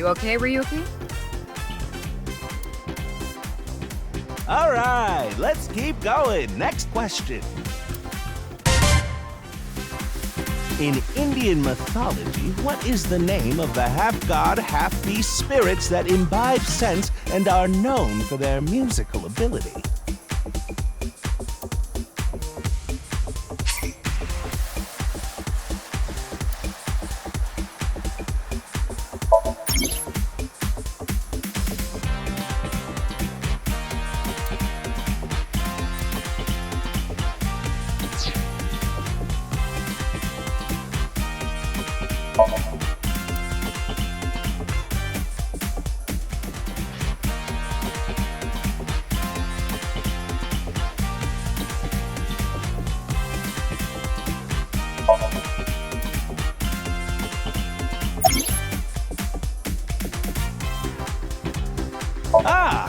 You okay, Ryuki? All right, let's keep going. Next question. In Indian mythology, what is the name of the half-god, half-beast spirits that imbibe sense and are known for their musical ability?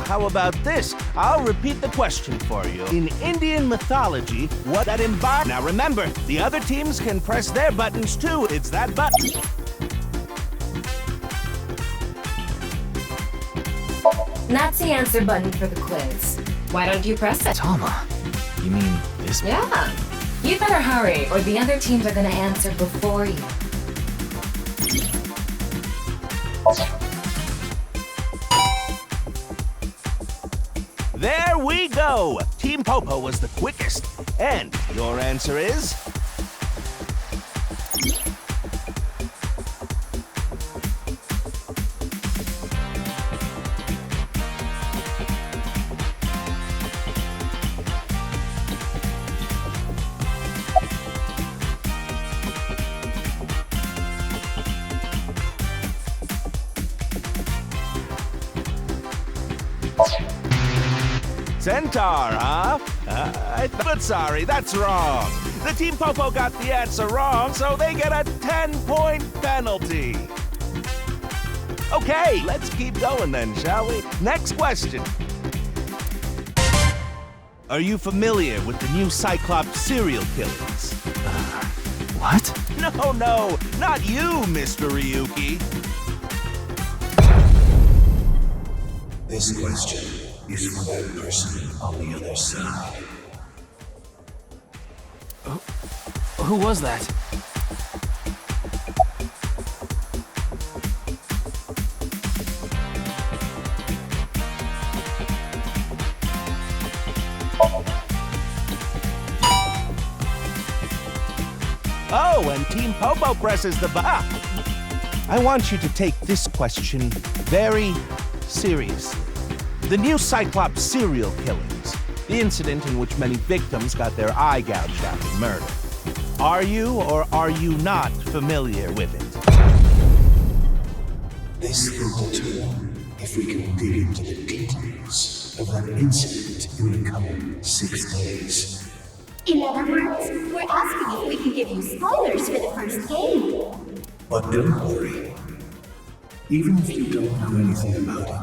How about this? I'll repeat the question for you. In Indian mythology, what that embodies... Now remember, the other teams can press their buttons too. It's that button. That's the answer button for the quiz. Why don't you press it? Tama? You mean this? Yeah. You'd better hurry, or the other teams are gonna answer before you. There we go! Team Popo was the quickest. And your answer is... Centaur, huh? But sorry, that's wrong. The Team Popo got the answer wrong, so they get a 10-point penalty. Okay, let's keep going then, shall we? Next question. Are you familiar with the new Cyclops serial killings? What? No, not you, Mr. Ryuki. This question is for that person on the other side. Who was that? Oh, and Team Popo presses the button. I want you to take this question very seriously. The new Cyclops serial killings, the incident in which many victims got their eye gouged out and murdered. Are you or are you not familiar with it? This will determine if we can dig into the details of that incident in the coming 6 days. In other words, we're asking if we can give you spoilers for the first game. But don't worry. Even if you don't know anything about it,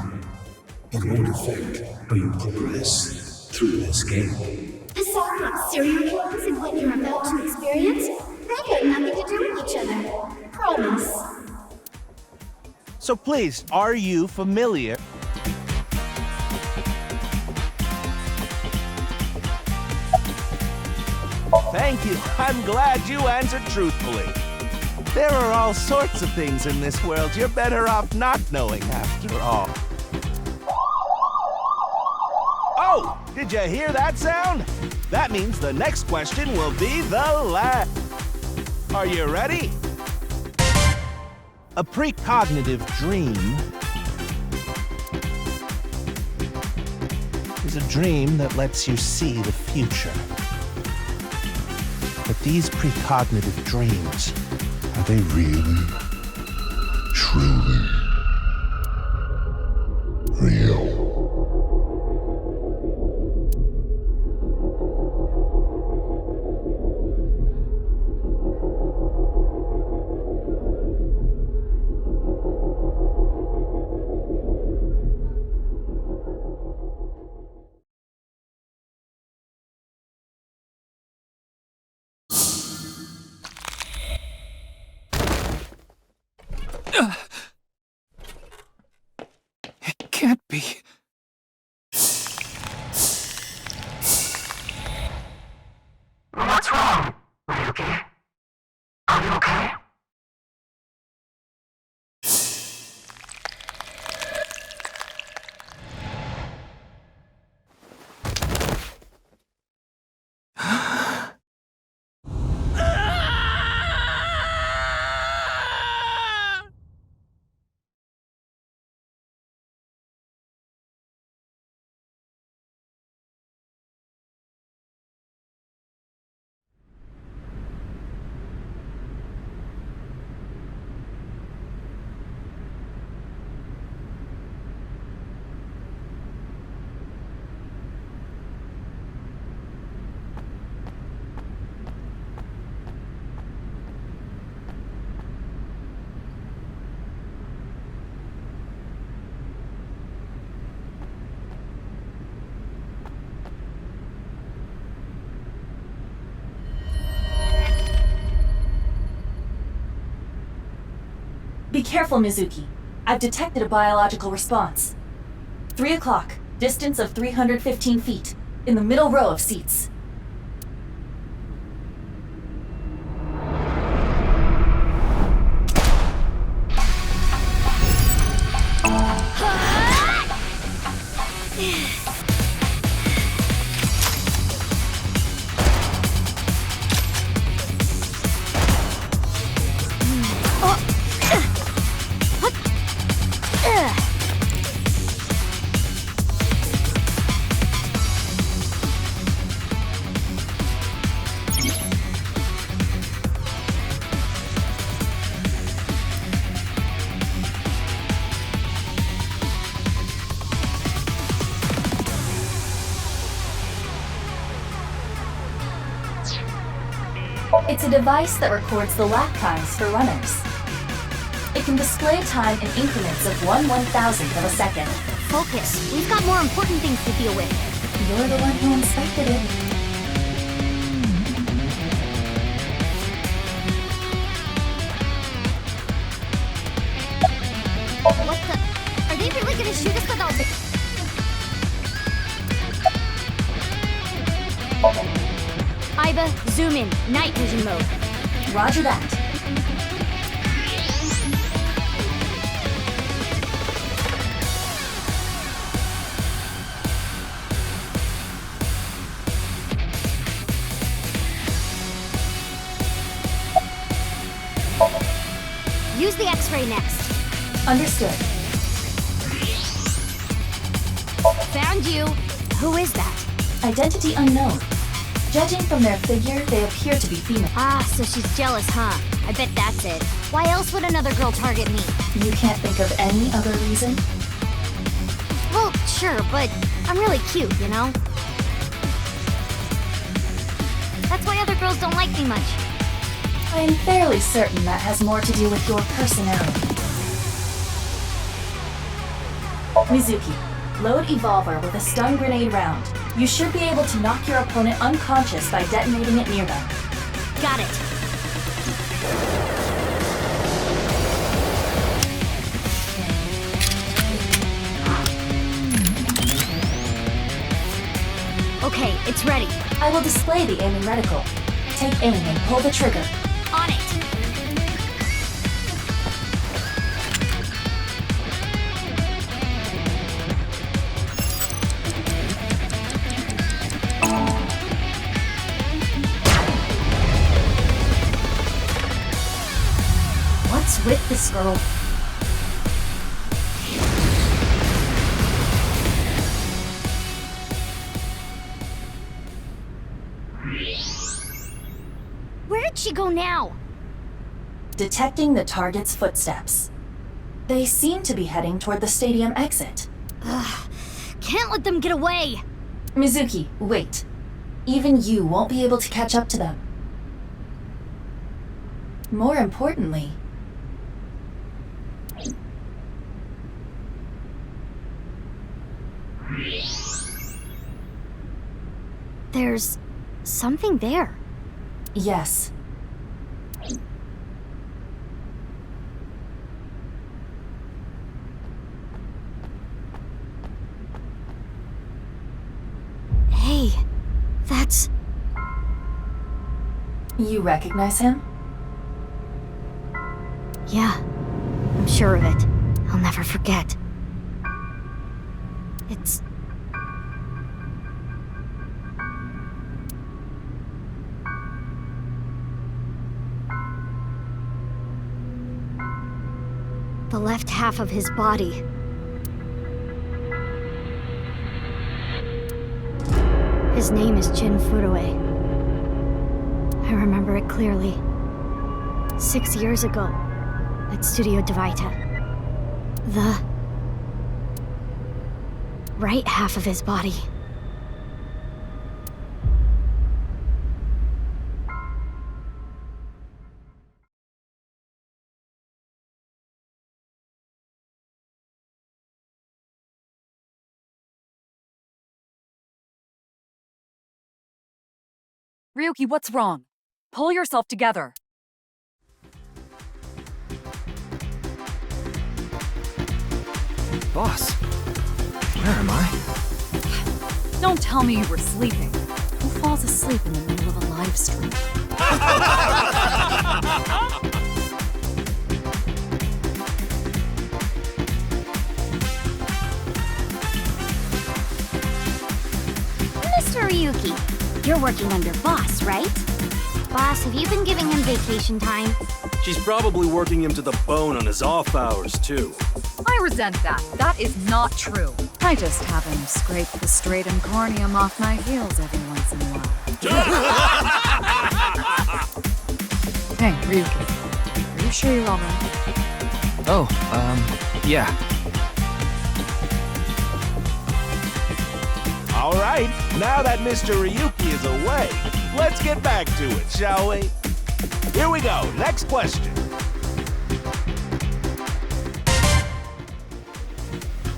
it won't affect how you progress through this game. The Cyclops serial killers and what you're about to experience, they got nothing to do with each other. Promise. So please, are you familiar? Thank you. I'm glad you answered truthfully. There are all sorts of things in this world you're better off not knowing after all. Oh, did you hear that sound? That means the next question will be the last. Are you ready? A precognitive dream is a dream that lets you see the future. But these precognitive dreams, are they really, truly real? can't be. What's wrong, Ryuki? Are you okay? Be careful, Mizuki. I've detected a biological response. 3 o'clock, distance of 315 feet, in the middle row of seats. It's a device that records the lap times for runners. It can display time in increments of 1/1000th of a second. Focus. We've got more important things to deal with. You're the one who inspected it. What the? Are they really gonna shoot us with all the... Aiba, zoom in. Night vision mode. Roger that. Use the X-ray next. Understood. Found you. Who is that? Identity unknown. Judging from their figure, they appear to be female. Ah, so she's jealous, huh? I bet that's it. Why else would another girl target me? You can't think of any other reason? Well, sure, but I'm really cute, you know? That's why other girls don't like me much. I am fairly certain that has more to do with your personality. Mizuki, load Evolver with a stun grenade round. You should be able to knock your opponent unconscious by detonating it near them. Got it. Okay, it's ready. I will display the aiming reticle. Take aim and pull the trigger. On it. What's with this girl? Where did she go now? Detecting the target's footsteps. They seem to be heading toward the stadium exit. Ugh, can't let them get away. Mizuki, wait. Even you won't be able to catch up to them. More importantly, There's something there. yes. That's... You recognize him? Yeah, I'm sure of it. I'll never forget. It's... the left half of his body. His name is Jin Furue. I remember it clearly. 6 years ago, at Studio Devita. The right half of his body. Ryuki, what's wrong? Pull yourself together. Boss, where am I? Don't tell me you were sleeping. Who falls asleep in the middle of a live stream? Mr. Ryuki, you're working under Boss, right? Boss, have you been giving him vacation time? She's probably working him to the bone on his off hours, too. I resent that. That is not true. I just have him scrape the stratum corneum off my heels every once in a while. Hey, Ryuki. Are you sure you're alright? Oh, yeah. All right, now that Mr. Ryuki is away, let's get back to it, shall we? Here we go, next question.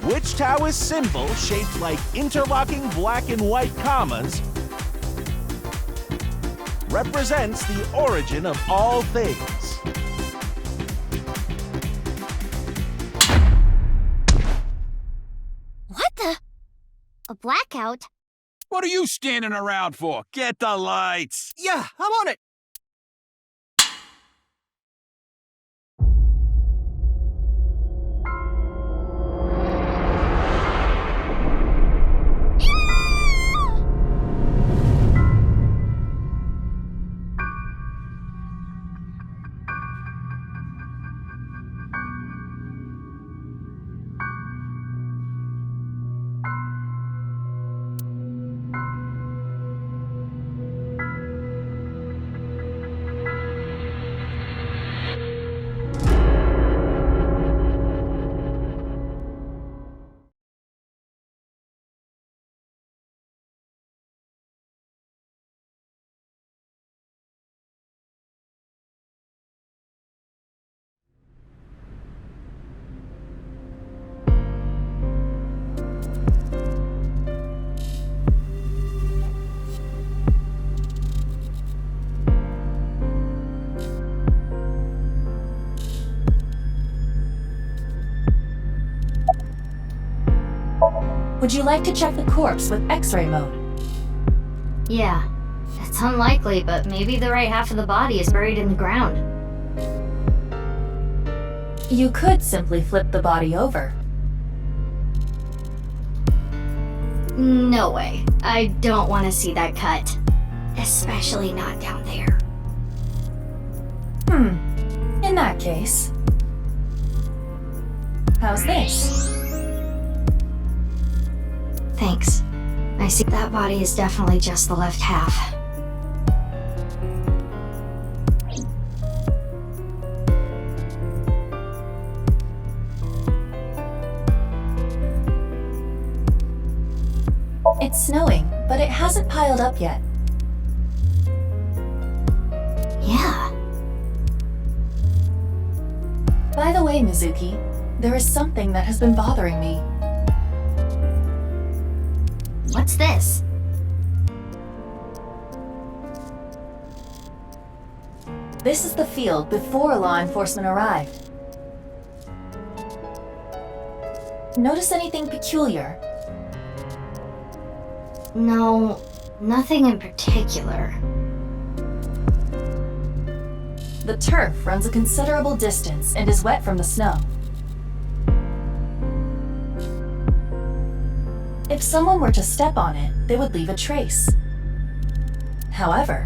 Which Taoist symbol, shaped like interlocking black and white commas, represents the origin of all things? What the? A blackout? What are you standing around for? Get the lights! Yeah, I'm on it. Would you like to check the corpse with X-ray mode? Yeah. It's unlikely, but maybe the right half of the body is buried in the ground. You could simply flip the body over. No way. I don't want to see that cut. Especially not down there. In that case... how's this? Thanks. I see that body is definitely just the left half. It's snowing, but it hasn't piled up yet. Yeah. By the way, Mizuki, there is something that has been bothering me. What's this? This is the field before law enforcement arrived. Notice anything peculiar? No, Nothing in particular. The turf runs a considerable distance and is wet from the snow. If someone were to step on it, they would leave a trace. However,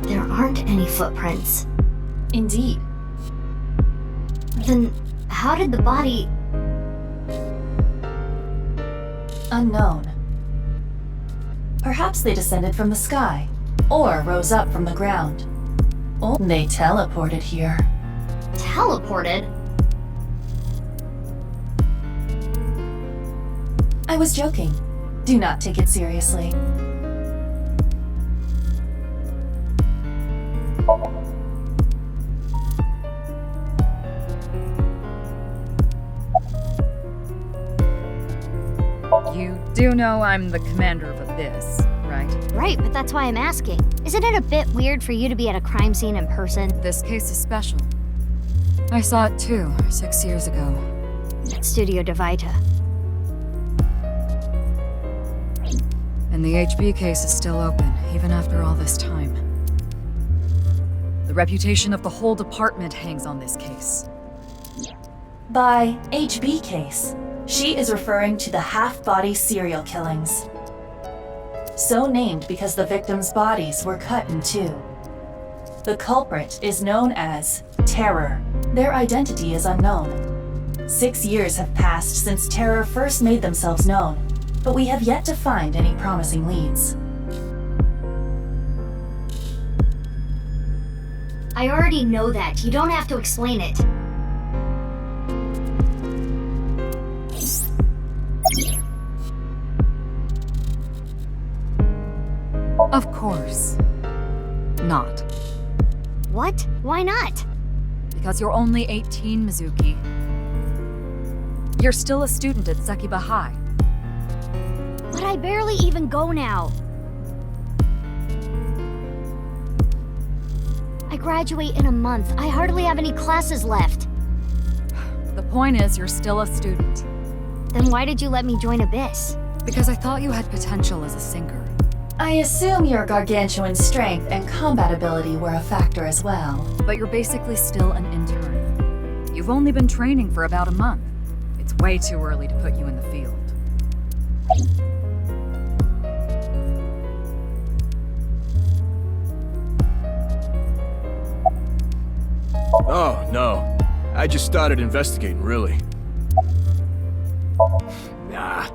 There aren't any footprints. indeed, Then how did the body... unknown. Perhaps they descended from the sky, or rose up from the ground. Or they teleported here. teleported? I was joking. Do not take it seriously. You do know I'm the commander of Abyss, right? Right, but that's why I'm asking. Isn't it a bit weird for you to be at a crime scene in person? This case is special. I saw it too, 6 years ago. At Studio Devita. And the HB case is still open, even after all this time. The reputation of the whole department hangs on this case. By HB case, she is referring to the half-body serial killings. So named because the victims' bodies were cut in two. The culprit is known as Terror. Their identity is unknown. 6 years have passed since Terror first made themselves known, but we have yet to find any promising leads. I already know that. You don't have to explain it. Of course. Not. What? Why not? Because you're only 18, Mizuki. You're still a student at Sekiba High. But I barely even go now. I graduate in a month. I hardly have any classes left. The point is, you're still a student. Then why did you let me join Abyss? Because I thought you had potential as a singer. I assume your gargantuan strength and combat ability were a factor as well. But you're basically still an intern. You've only been training for about a month. It's way too early to put you in the field. Oh, no. I just started investigating, really. Nah.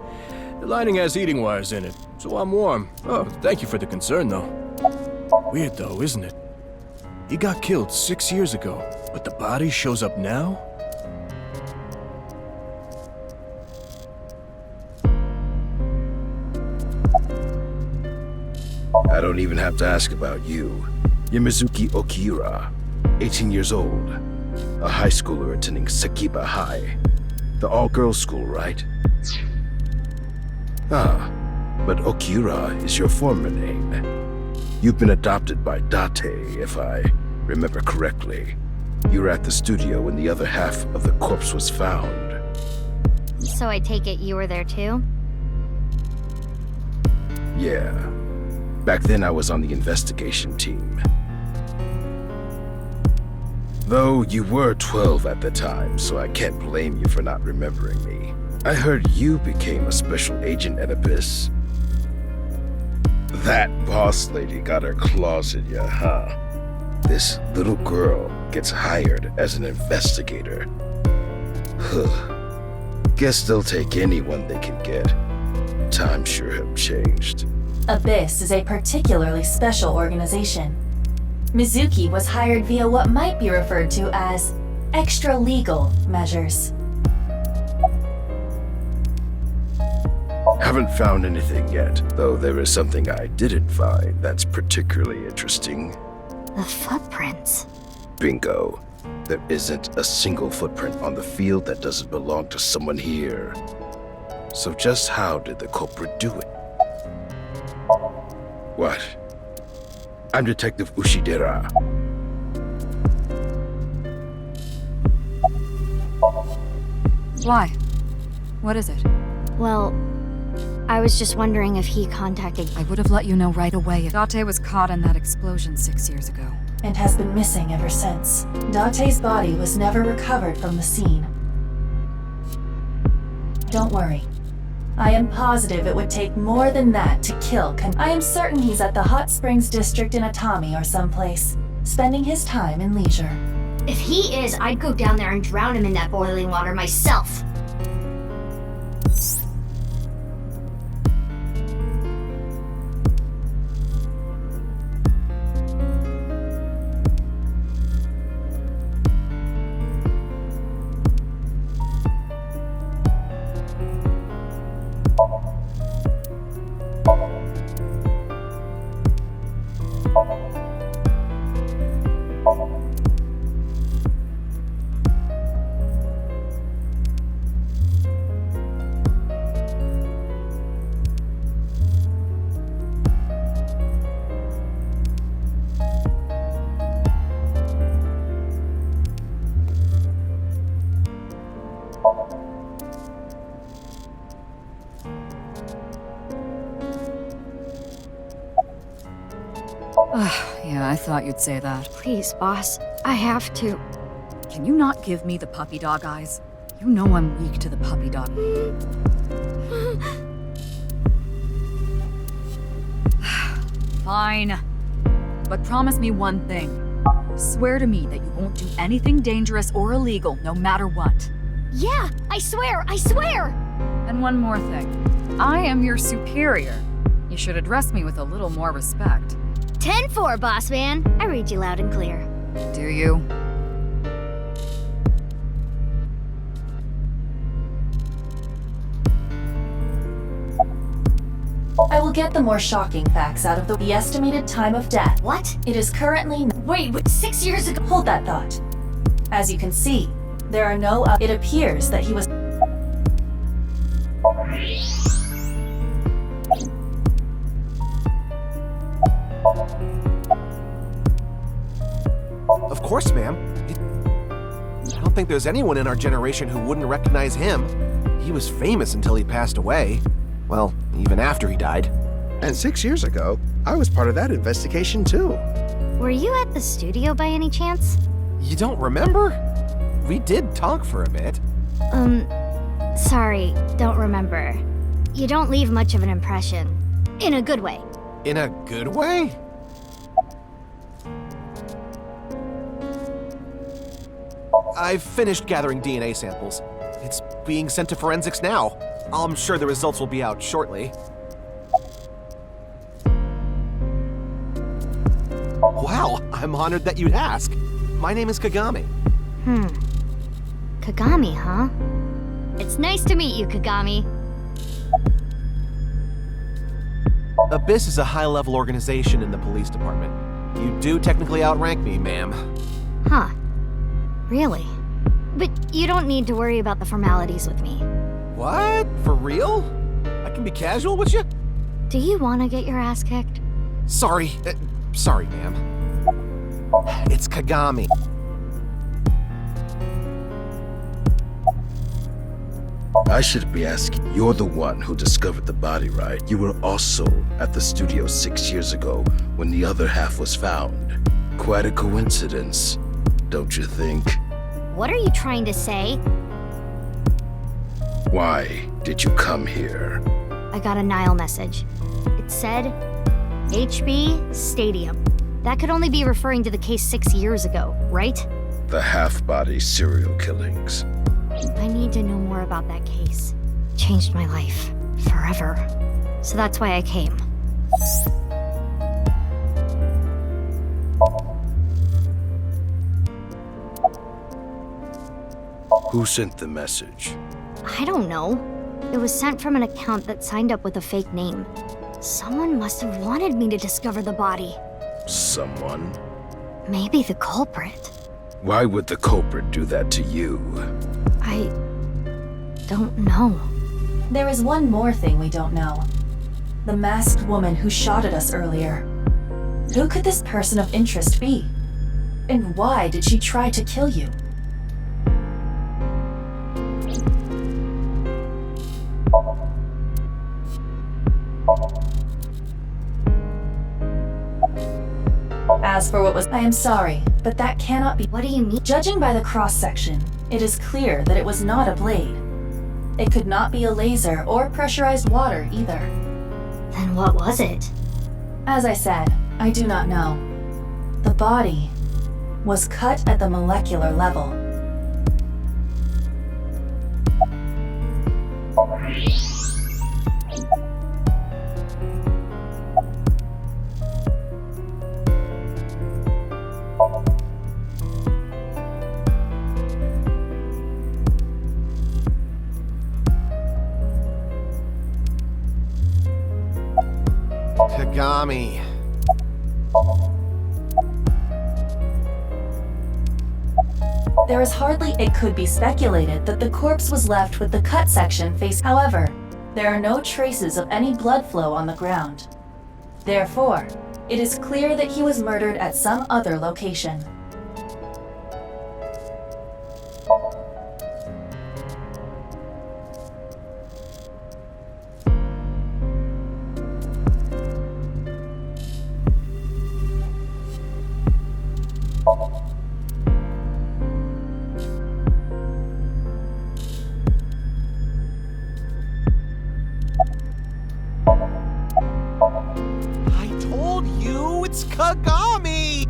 The lining has heating wires in it, so I'm warm. Oh, thank you for the concern, though. Weird, though, isn't it? He got killed 6 years ago, but the body shows up now? I don't even have to ask about you. You're Mizuki Okiura, 18 years old, a high schooler attending Sekiba High, the all-girls school, right? Ah, but Okiura is your former name. You've been adopted by Date, if I remember correctly. You were at the studio when the other half of the corpse was found. So I take it you were there too? Yeah. Back then I was on the investigation team. Though you were 12 at the time, so I can't blame you for not remembering me. I heard you became a special agent at Abyss. That boss lady got her claws in ya, huh? This little girl gets hired as an investigator. Guess they'll take anyone they can get. Times sure have changed. Abyss is a particularly special organization. Mizuki was hired via what might be referred to as extra-legal measures. Haven't found anything yet, though there is something I didn't find that's particularly interesting. The footprints. Bingo. There isn't a single footprint on the field that doesn't belong to someone here. So just how did the culprit do it? What? I'm Detective Ushidera. Why? What is it? Well, I was just wondering if he contacted... I would have let you know right away. Date was caught in that explosion 6 years ago. And has been missing ever since. Date's body was never recovered from the scene. Don't worry. I am positive it would take more than that to kill I am certain he's at the Hot Springs district in Atami or someplace, spending his time in leisure. If he is, I'd go down there and drown him in that boiling water myself. Yeah, I thought you'd say that. Please, boss. I have to. Can you not give me the puppy dog eyes? You know I'm weak to the puppy dog. Fine. But promise me one thing. Swear to me that you won't do anything dangerous or illegal, no matter what. Yeah, I swear, I swear! And one more thing. I am your superior. You should address me with a little more respect. 10-4, boss man. I read you loud and clear. Do you? I will get the more shocking facts out of the estimated time of death. What? It is currently... Wait, 6 years ago? Hold that thought. As you can see, there are no... It appears that he was... Of course, ma'am. I don't think there's anyone in our generation who wouldn't recognize him. He was famous until he passed away. Well, even after he died. And 6 years ago, I was part of that investigation too. Were you at the studio by any chance? You don't remember? We did talk for a bit. Sorry, don't remember. You don't leave much of an impression. In a good way. In a good way? I've finished gathering DNA samples. It's being sent to forensics now. I'm sure the results will be out shortly. Wow, I'm honored that you'd ask. My name is Kagami. Kagami, huh? It's nice to meet you, Kagami. Abyss is a high-level organization in the police department. You do technically outrank me, ma'am. Huh. Really? But you don't need to worry about the formalities with me. What? For real? I can be casual with you? Do you want to get your ass kicked? Sorry. Sorry, ma'am. It's Kagami. I should be asking. You're the one who discovered the body, right? You were also at the studio 6 years ago when the other half was found. Quite a coincidence, don't you think? What are you trying to say? Why did you come here? I got a Nile message. It said, HB Stadium. That could only be referring to the case 6 years ago, right? The half-body serial killings. I need to know more about that case. Changed my life. Forever. So that's why I came. Who sent the message? I don't know. It was sent from an account that signed up with a fake name. Someone must have wanted me to discover the body. Someone? Maybe the culprit. Why would the culprit do that to you? I don't know. There is one more thing we don't know. The masked woman who shot at us earlier. Who could this person of interest be? And why did she try to kill you? As for what was, I am sorry, but that cannot be. What do you mean? Judging by the cross-section, it is clear that it was not a blade. It could not be a laser or pressurized water either. Then what was it? As I said, I do not know. The body was cut at the molecular level. Kagami. There is hardly it could be speculated that the corpse was left with the cut section face. However, there are no traces of any blood flow on the ground. Therefore, it is clear that he was murdered at some other location. I told you it's Kagami!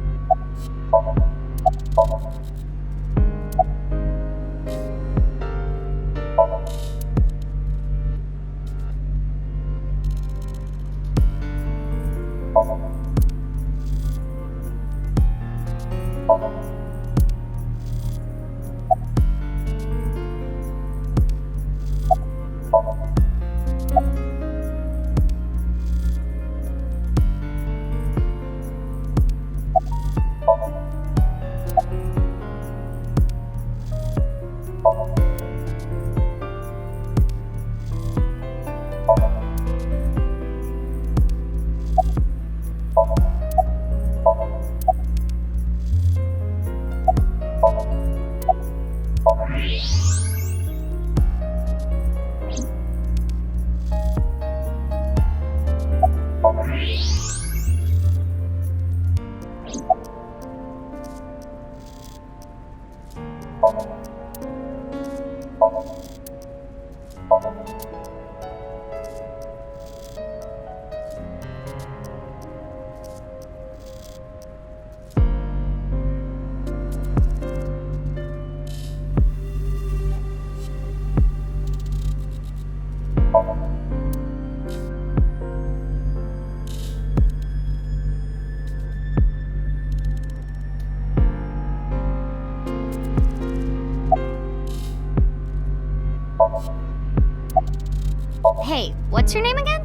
Hey, what's your name again?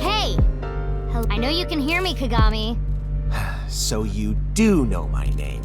Hey! I know you can hear me, Kagami. So you do know my name.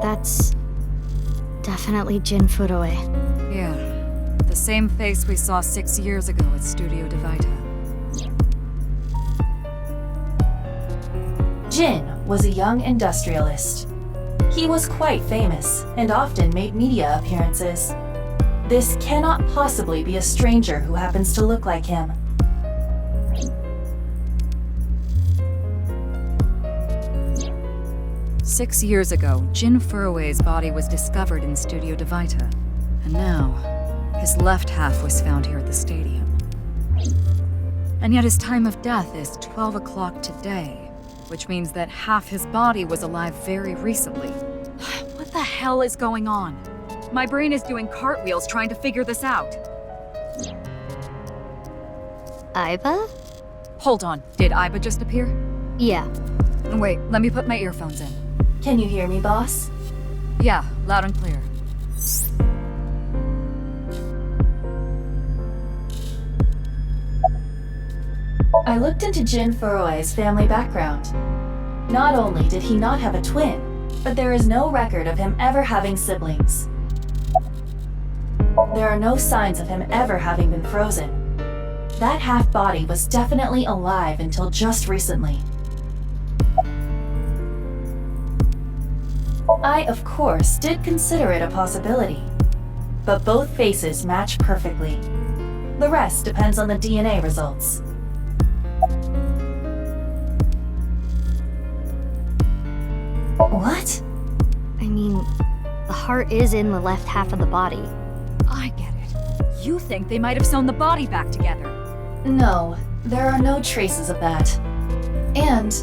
That's definitely Jin Furue. Yeah. The same face we saw 6 years ago at Studio DeVita. Jin was a young industrialist. He was quite famous and often made media appearances. This cannot possibly be a stranger who happens to look like him. Six years ago, Jin Furue's body was discovered in Studio DeVita. And now, his left half was found here at the stadium. And yet his time of death is 12 o'clock today, which means that half his body was alive very recently. What the hell is going on? My brain is doing cartwheels trying to figure this out. Aiba? Hold on, did Aiba just appear? Yeah. Wait, let me put my earphones in. Can you hear me, boss? Yeah, loud and clear. I looked into Jin Furue's family background. Not only did he not have a twin, but there is no record of him ever having siblings. There are no signs of him ever having been frozen. That half-body was definitely alive until just recently. I, of course, did consider it a possibility, but both faces match perfectly. The rest depends on the DNA results. What? I mean, the heart is in the left half of the body. I get it. You think they might have sewn the body back together? No, there are no traces of that. And,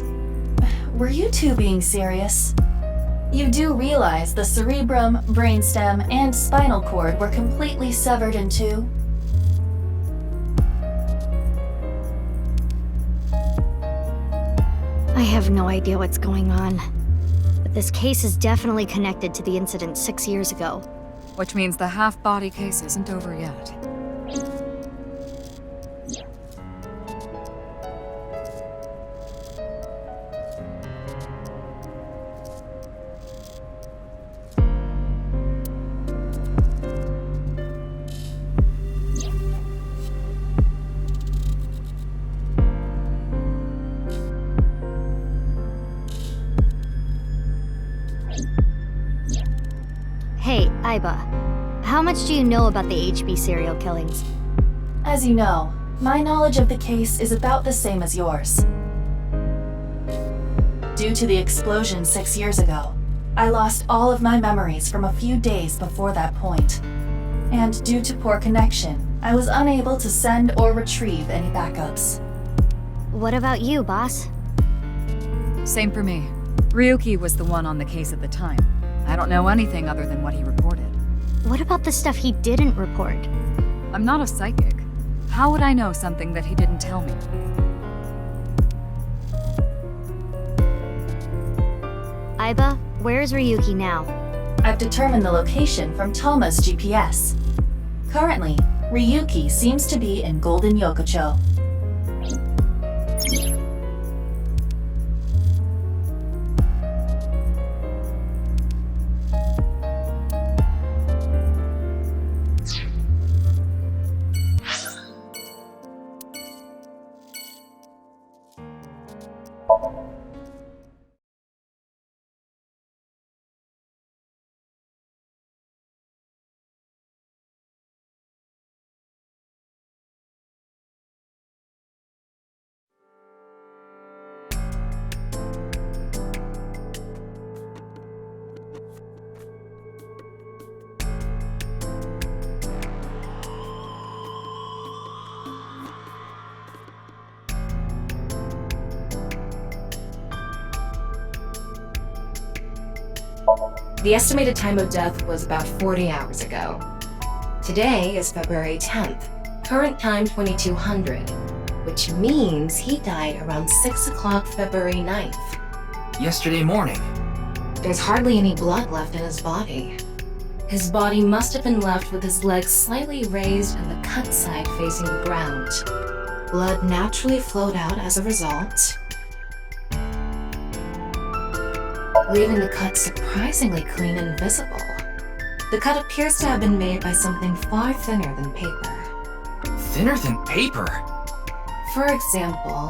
were you two being serious? You do realize the cerebrum, brainstem, and spinal cord were completely severed in two? I have no idea what's going on. But this case is definitely connected to the incident 6 years ago. Which means the half-body case isn't over yet. Hey, Aiba. How much do you know about the HB serial killings? As you know, my knowledge of the case is about the same as yours. Due to the explosion 6 years ago, I lost all of my memories from a few days before that point. And due to poor connection, I was unable to send or retrieve any backups. What about you, boss? Same for me. Ryuki was the one on the case at the time. I don't know anything other than what he reported. What about the stuff he didn't report? I'm not a psychic. How would I know something that he didn't tell me? Aiba, where's Ryuki now? I've determined the location from Tama's GPS. Currently, Ryuki seems to be in Golden Yokocho. The estimated time of death was about 40 hours ago. Today is February 10th, current time 2200, which means he died around 6 o'clock February 9th. Yesterday morning. There's hardly any blood left in his body. His body must have been left with his legs slightly raised and the cut side facing the ground. Blood naturally flowed out as a result. leaving the cut surprisingly clean and visible. The cut appears to have been made by something far thinner than paper. Thinner than paper? For example,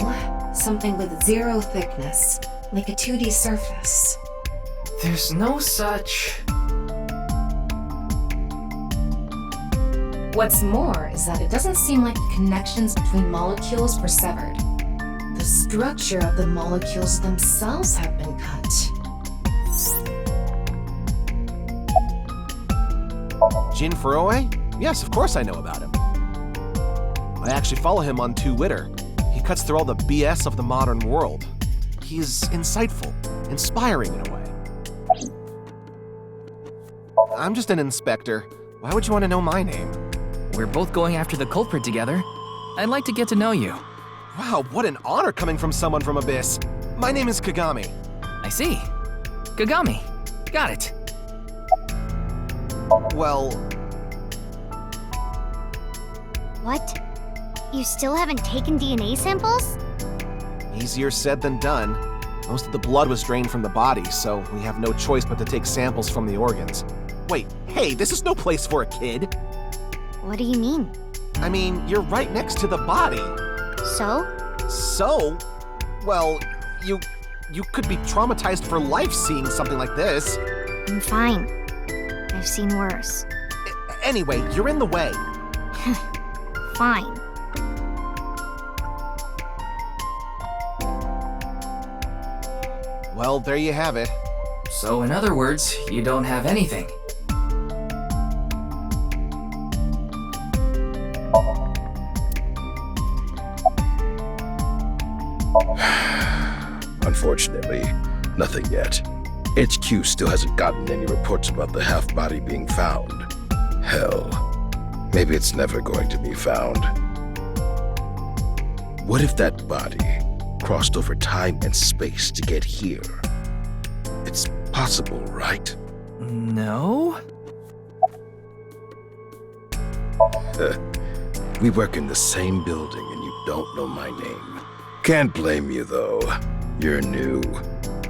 something with zero thickness, like a 2D surface. There's no such... What's more is that it doesn't seem like the connections between molecules were severed. The structure of the molecules themselves have been cut. Jin Furue? Yes, of course I know about him. I actually follow him on Twitter. He cuts through all the BS of the modern world. He's insightful, inspiring in a way. I'm just an inspector. Why would you want to know my name? We're both going after the culprit together. I'd like to get to know you. Wow, what an honor coming from someone from Abyss. My name is Kagami. I see. Kagami. Got it. Well... What? You still haven't taken DNA samples? Easier said than done. Most of the blood was drained from the body, so we have no choice but to take samples from the organs. Wait, hey, this is no place for a kid. What do you mean? I mean, you're right next to the body. So? So? Well, you could be traumatized for life seeing something like this. I'm fine. I've seen worse. Anyway, you're in the way. Fine. Well, there you have it. So in other words, you don't have anything. Unfortunately, nothing yet. HQ still hasn't gotten any reports about the half-body being found. Hell, maybe it's never going to be found. What if that body crossed over time and space to get here? It's possible, right? No? We work in the same building and you don't know my name. Can't blame you, though. You're new.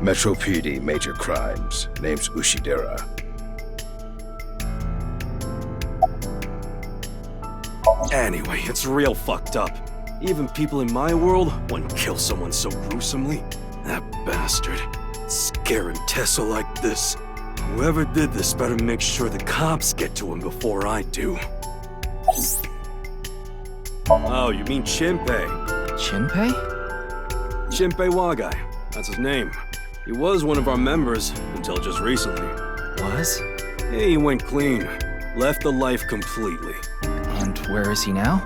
Metro PD, Major Crimes. Name's Ushidera. Anyway, it's real fucked up. Even people in my world wouldn't kill someone so gruesomely. That bastard. Scaring Tessa like this. Whoever did this better make sure the cops get to him before I do. Oh, you mean Shinpei? Shinpei? Shinpei Wagai. That's his name. He was one of our members until just recently. Was? Yeah, he went clean. Left the life completely. And where is he now?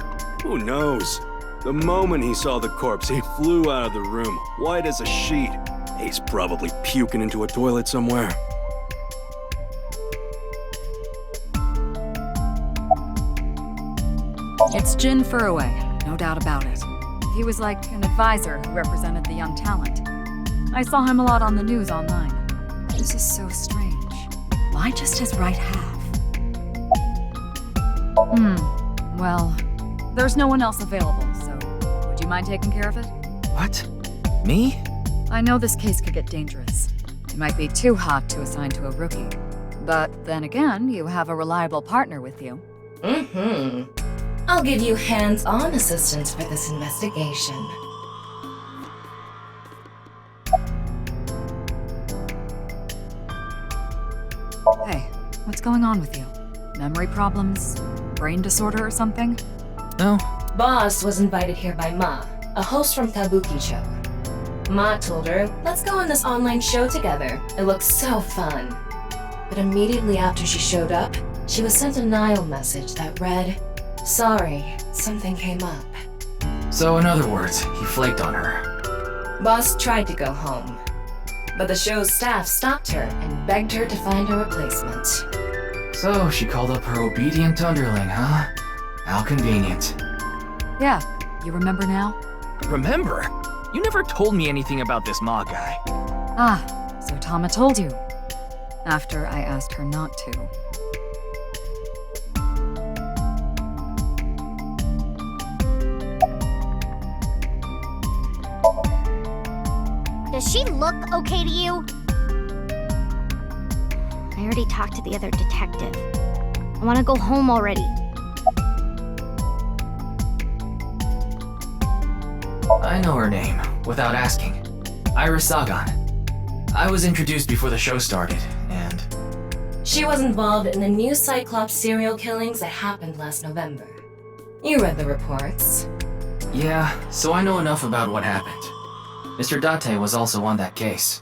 Who knows? The moment he saw the corpse, he flew out of the room, white as a sheet. He's probably puking into a toilet somewhere. It's Jin Furue, no doubt about it. He was like an advisor who represented the young talent. I saw him a lot on the news online. This is so strange. Why just his right half? Well, there's no one else available, so would you mind taking care of it? What? Me? I know this case could get dangerous. It might be too hot to assign to a rookie. But then again, you have a reliable partner with you. I'll give you hands-on assistance for this investigation. Hey, what's going on with you? Memory problems? Brain disorder or something? No. Boss was invited here by Ma, a host from Kabuki-cho. Ma told her, let's go on this online show together. It looks so fun. But immediately after she showed up, she was sent a Nile message that read, sorry, something came up. So in other words, he flaked on her. Boss tried to go home, but the show's staff stopped her and begged her to find a replacement. So she called up her obedient underling, huh? How convenient. Yeah, you remember now? Remember? You never told me anything about this Ma guy. Ah, so Tama told you. After I asked her not to. Does she look okay to you? already talked to the other detective. I want to go home already. I know her name, without asking. Iris Sagan. I was introduced before the show started, and... She was involved in the new Cyclops serial killings that happened last November. You read the reports. Yeah, so I know enough about what happened. Mr. Date was also on that case.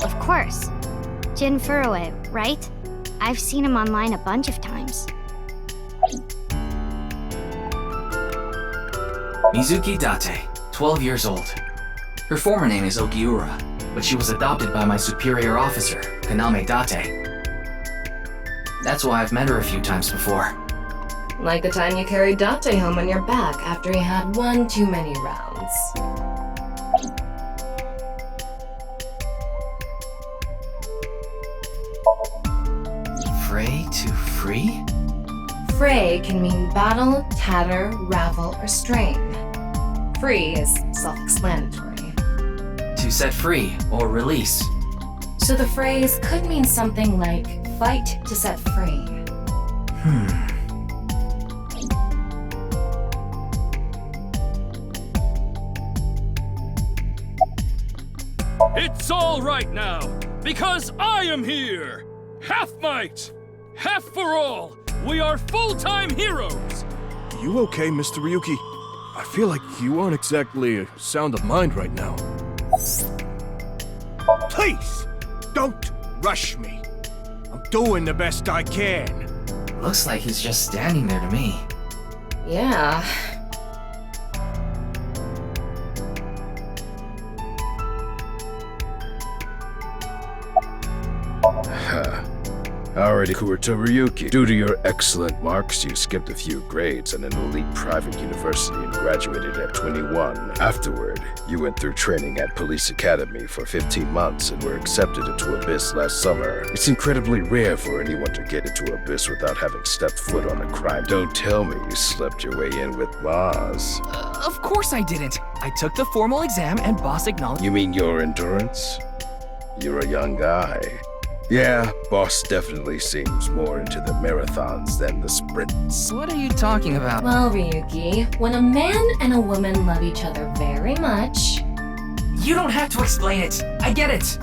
Of course. Jin Furue, right? I've seen him online a bunch of times. Mizuki Date, 12 years old. Her former name is Okiura, but she was adopted by my superior officer, Kaname Date. That's why I've met her a few times before. Like the time you carried Date home on your back after he had one too many rounds. Fray to free? Fray can mean battle, tatter, ravel, or strain. Free is self-explanatory. To set free or release. So the phrase could mean something like fight to set free. It's all right now, because I am here! Half might! Half for all! We are full-time heroes! You okay, Mr. Ryuki? I feel like you aren't exactly sound of mind right now. Please, don't rush me. I'm doing the best I can. Looks like he's just standing there to me. Yeah. Alrighty, Kurito Ryuki. Due to your excellent marks, you skipped a few grades in an elite private university and graduated at 21. Afterward, you went through training at Police Academy for 15 months and were accepted into Abyss last summer. It's incredibly rare for anyone to get into Abyss without having stepped foot on a crime. Don't tell me you slept your way in with Boss. Of course I didn't. I took the formal exam and Boss acknowledged— You mean your endurance? You're a young guy. Yeah, Boss definitely seems more into the marathons than the sprints. What are you talking about? Well, Ryuki, when a man and a woman love each other very much... You don't have to explain it. I get it.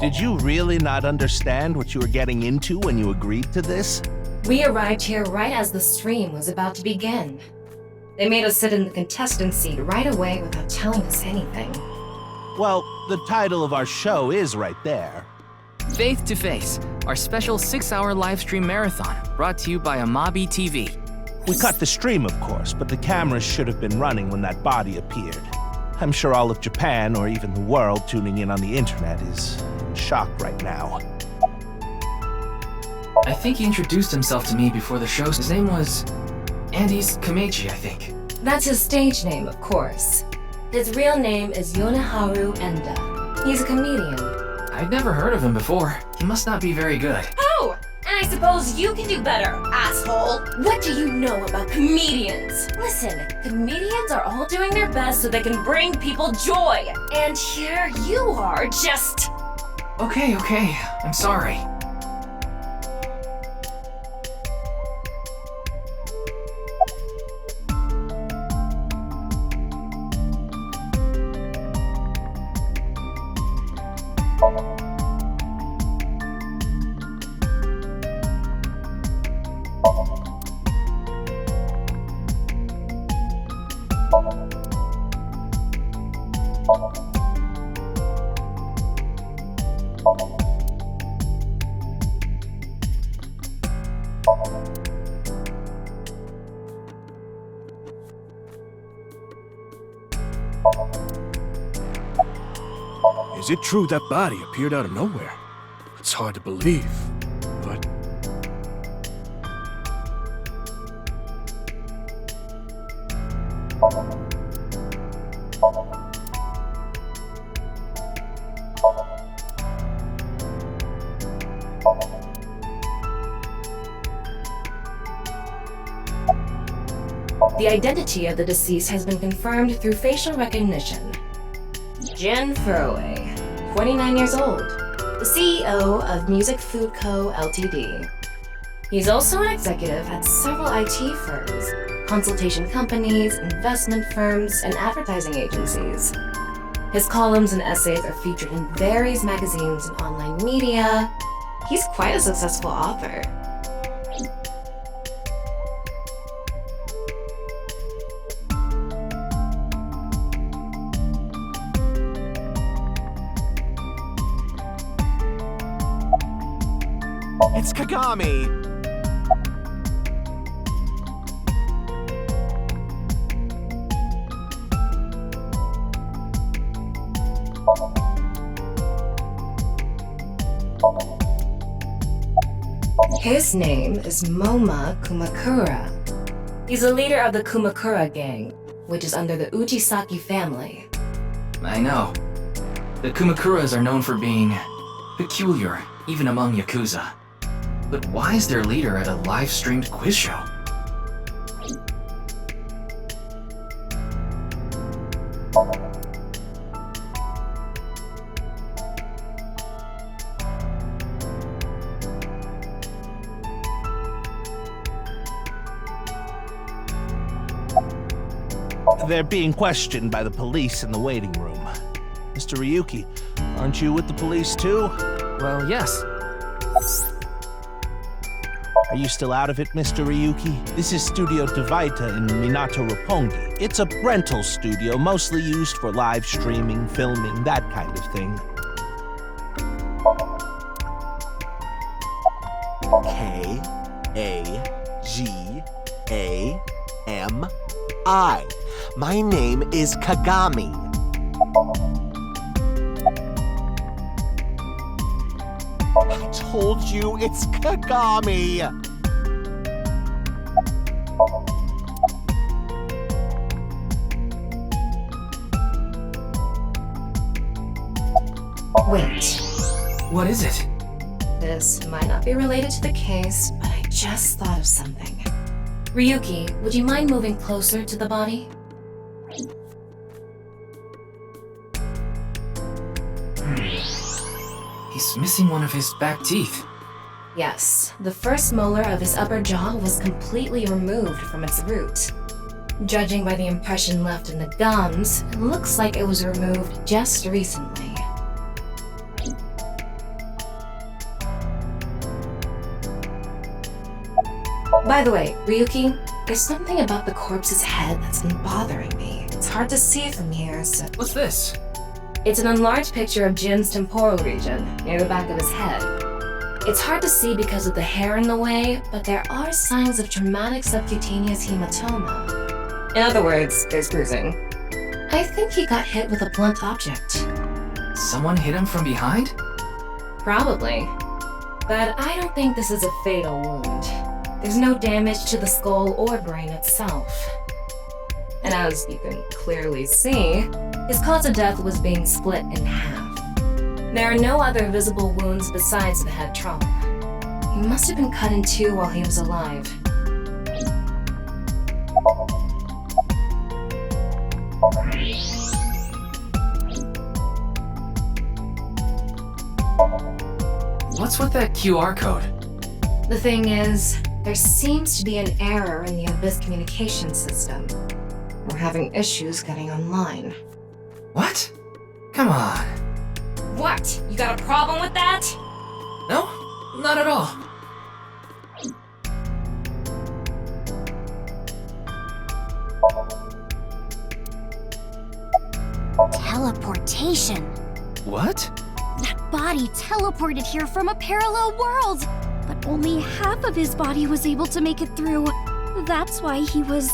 Did you really not understand what you were getting into when you agreed to this? We arrived here right as the stream was about to begin. They made us sit in the contestant seat right away without telling us anything. Well, the title of our show is right there. Faith to Face, our special 6-hour live stream marathon, brought to you by Amabi TV. We cut the stream, of course, but the cameras should have been running when that body appeared. I'm sure all of Japan, or even the world tuning in on the internet, is in shock right now. I think he introduced himself to me before the show. His name was Andy's Kameji, I think. That's his stage name, of course. His real name is Yoneharu Enda. He's a comedian. I'd never heard of him before. He must not be very good. Oh! And I suppose you can do better, asshole! What do you know about comedians? Listen, comedians are all doing their best so they can bring people joy. And here you are, just... Okay, I'm sorry. Is it true that body appeared out of nowhere? It's hard to believe, but... The identity of the deceased has been confirmed through facial recognition. Jin Furue, 29 years old, the CEO of Music Food Co., Ltd. He's also an executive at several IT firms, consultation companies, investment firms, and advertising agencies. His columns and essays are featured in various magazines and online media. He's quite a successful author. It's Kagami! His name is Moma Kumakura. He's a leader of the Kumakura gang, which is under the Ujisaki family. I know. The Kumakuras are known for being peculiar, even among Yakuza. But why is their leader at a live-streamed quiz show? They're being questioned by the police in the waiting room. Mr. Ryuki, aren't you with the police too? Well, yes. Are you still out of it, Mr. Ryuki? This is Studio Divaita in Minato Roppongi. It's a rental studio mostly used for live streaming, filming, that kind of thing. K-A-G-A-M-I. My name is Kagami. I told you it's Kagami! Wait. What is it? This might not be related to the case, but I just thought of something. Ryuki, would you mind moving closer to the body? He's missing one of his back teeth. Yes, the first molar of his upper jaw was completely removed from its root. Judging by the impression left in the gums, it looks like it was removed just recently. By the way, Ryuki, there's something about the corpse's head that's been bothering me. It's hard to see from here, so... What's this? It's an enlarged picture of Jin's temporal region, near the back of his head. It's hard to see because of the hair in the way, but there are signs of traumatic subcutaneous hematoma. In other words, there's bruising. I think he got hit with a blunt object. Someone hit him from behind? Probably. But I don't think this is a fatal wound. There's no damage to the skull or brain itself. And as you can clearly see, his cause of death was being split in half. There are no other visible wounds besides the head trauma. He must have been cut in two while he was alive. What's with that QR code? The thing is, there seems to be an error in the Abyss communication system. We're having issues getting online. What? Come on. What? You got a problem with that? No, not at all. Teleportation. What? That body teleported here from a parallel world, but only half of his body was able to make it through. That's why he was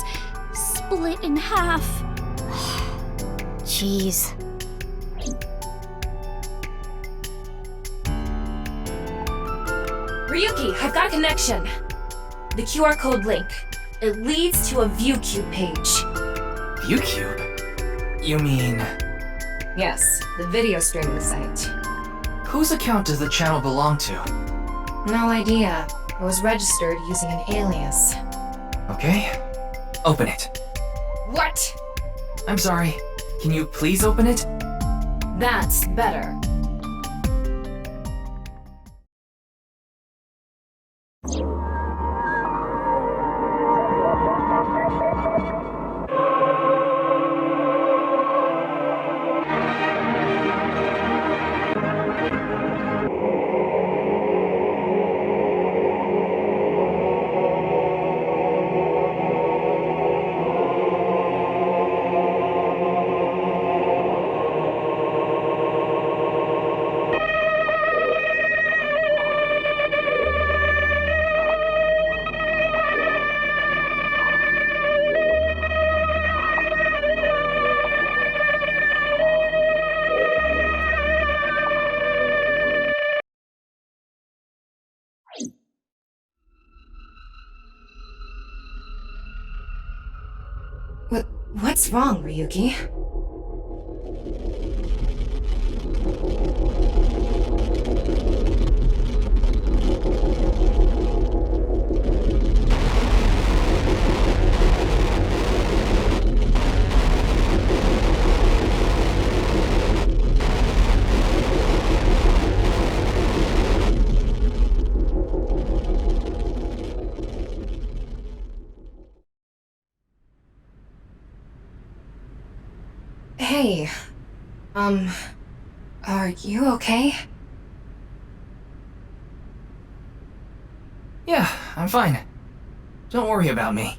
split in half. Jeez. Ryuki, I've got a connection. The QR code link. It leads to a ViewCube page. ViewCube? You mean... Yes, the video streaming site. Whose account does the channel belong to? No idea. It was registered using an alias. Okay. Open it. What? I'm sorry. Can you please open it? That's better. What's wrong, Ryuki? Hey, are you okay? Yeah, I'm fine. Don't worry about me.